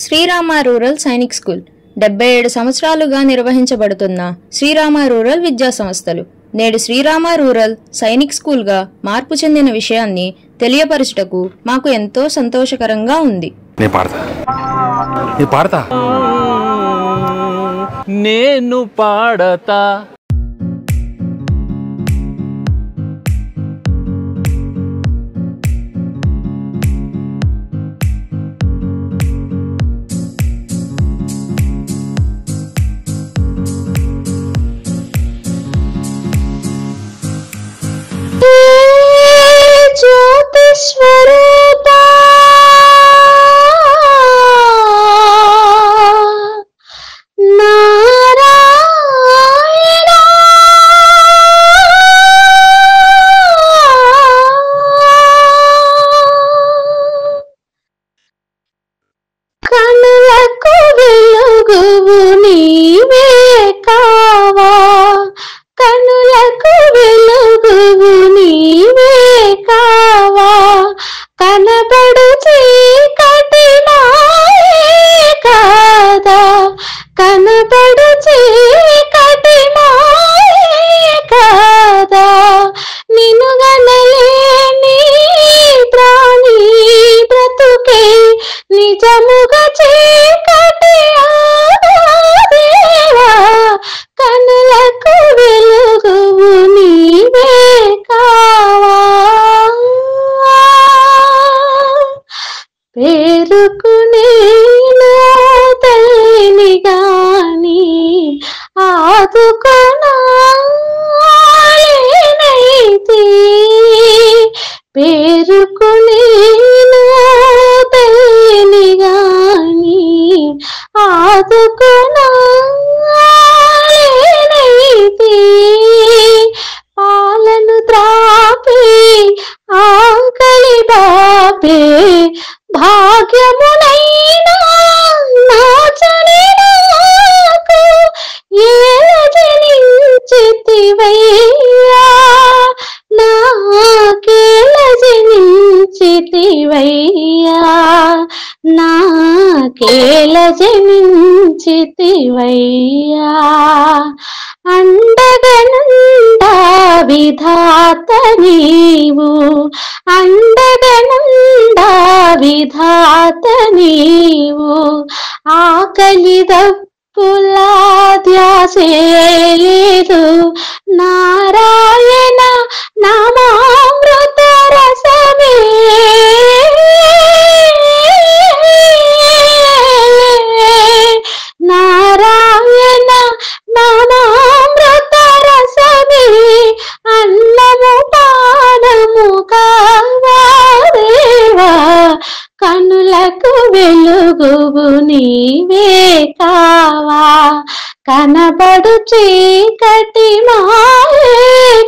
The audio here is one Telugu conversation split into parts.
శ్రీరామ రూరల్ సైనిక్ స్కూల్ 77 సంవత్సరాలుగా నిర్వహించబడుతున్న శ్రీరామ రూరల్ విద్యా సంస్థలు నేడు శ్రీరామ రూరల్ సైనిక్ స్కూల్గా మార్పు చెందిన విషయాన్ని తెలియపరచుటకు మాకు ఎంతో సంతోషకరంగా ఉంది. నేను పాడతా స్వరూపా నారాయణ కనులకు వెలుగువు నీవే కావా, కనులకు వెలుగువు నీవే కావా, కనబడు చీకటి మాయే కాదా, కనబడు చీకటి మాయే కాదా, నిన్ను గనలేని ప్రాణి బ్రతుకే నిజముగా చీకటి దేవా, కనులకు వెలుగువు నీవే కావా, పేరుకునే తల్లిని గాని ఆదుకొనాలేనైతే, పేరుకునే తల్లిని గాని ఆదుకొనాలేనైతే, పాలను త్రాపి ఆకలి బాపే భాగ్యమునైనా నాచని నాకు ఏల జనించితివయ్యా, నాకేల జనించితివయ్యా, నాకేల జనించితివయ్యా, అండగనుండా విధాత నీవు, అండగనుండా విధాత నీవు, ఆకలి దప్పులా ధ్యాసే లేదు, నారాయణ నామామృత రసమే, నారాయణ నామామృత రసమే, అన్నము పానము కావా దేవా, కనులకు వెలుగువు నీవే కావా, కనబడు చీకటి మాయే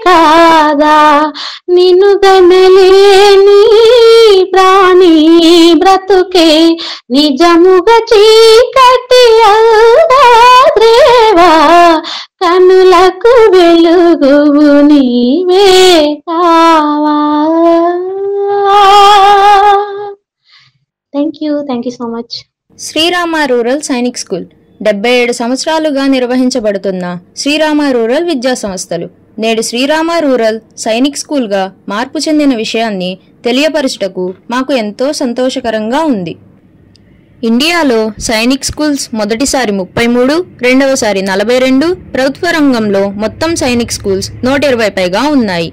కాదా, నిన్ను గనలేని ప్రాణి బ్రతుకే నిజముగా చీకటి దేవా, కనులకు వెలుగువు నీవే కావా. Thank you so much. Srirama rural Sainik school 77 సంవత్సరాలుగా నిర్వహించబడుతున్న శ్రీరామ రూరల్ విద్యా సంస్థలు నేడు శ్రీరామ రూరల్ సైనిక్ స్కూల్గా మార్పు చెందిన విషయాన్ని తెలియపరచుటకు మాకు ఎంతో సంతోషకరంగా ఉంది. ఇండియాలో సైనిక్ స్కూల్స్ మొదటిసారి 33, రెండవసారి 42, ప్రభుత్వ రంగంలో మొత్తం సైనిక్ స్కూల్స్ 120 పైగా ఉన్నాయి.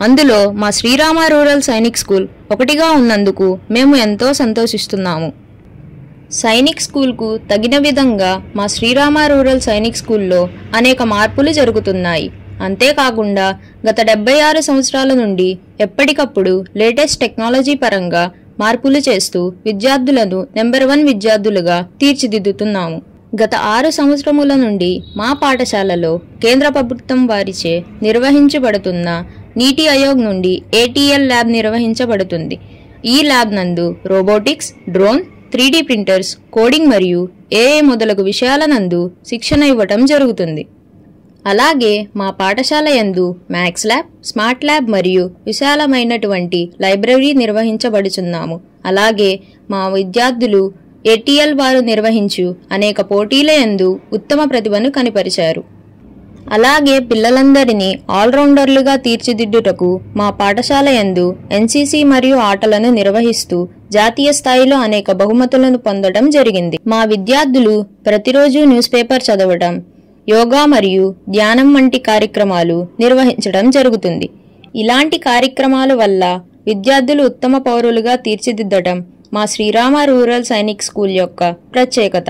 అందులో మా శ్రీరామ రూరల్ సైనిక్ స్కూల్ ఒకటిగా ఉన్నందుకు మేము ఎంతో సంతోషిస్తున్నాము. సైనిక్ స్కూల్కు తగిన విధంగా మా శ్రీరామ రూరల్ సైనిక్ స్కూల్లో అనేక మార్పులు జరుగుతున్నాయి. అంతేకాకుండా గత 76 సంవత్సరాల నుండి ఎప్పటికప్పుడు లేటెస్ట్ టెక్నాలజీ పరంగా మార్పులు చేస్తూ విద్యార్థులను నెంబర్ 1 విద్యార్థులుగా తీర్చిదిద్దుతున్నాము. గత 6 సంవత్సరముల నుండి మా పాఠశాలలో కేంద్ర ప్రభుత్వం వారిచే నిర్వహించబడుతున్న నీతి ఆయోగ్ నుండి ATL ల్యాబ్ నిర్వహించబడుతుంది. ఈ ల్యాబ్ నందు robotics, drone, 3D printers, coding మరియు AI మొదలగు విషయాల నందు శిక్షణ ఇవ్వటం జరుగుతుంది. అలాగే మా పాఠశాల యందు మ్యాథ్స్ ల్యాబ్, స్మార్ట్ ల్యాబ్ మరియు విశాలమైనటువంటి లైబ్రరీ నిర్వహించబడుచున్నాము. అలాగే మా విద్యార్థులు ఏటీఎల్ వారు నిర్వహించు అనేక పోటీల యందు ఉత్తమ ప్రతిభను కనిపరిచారు. అలాగే పిల్లలందరినీ ఆల్రౌండర్లుగా తీర్చిదిద్దుటకు మా పాఠశాల యందు ఎన్సీసీ మరియు ఆటలను నిర్వహిస్తూ జాతీయ స్థాయిలో అనేక బహుమతులను పొందడం జరిగింది. మా విద్యార్థులు ప్రతిరోజు న్యూస్ పేపర్ చదవడం, యోగా మరియు ధ్యానం వంటి కార్యక్రమాలు నిర్వహించడం జరుగుతుంది. ఇలాంటి కార్యక్రమాల వల్ల విద్యార్థులు ఉత్తమ పౌరులుగా తీర్చిదిద్దడం మా శ్రీరామ రూరల్ సైనిక్ స్కూల్ యొక్క ప్రత్యేకత.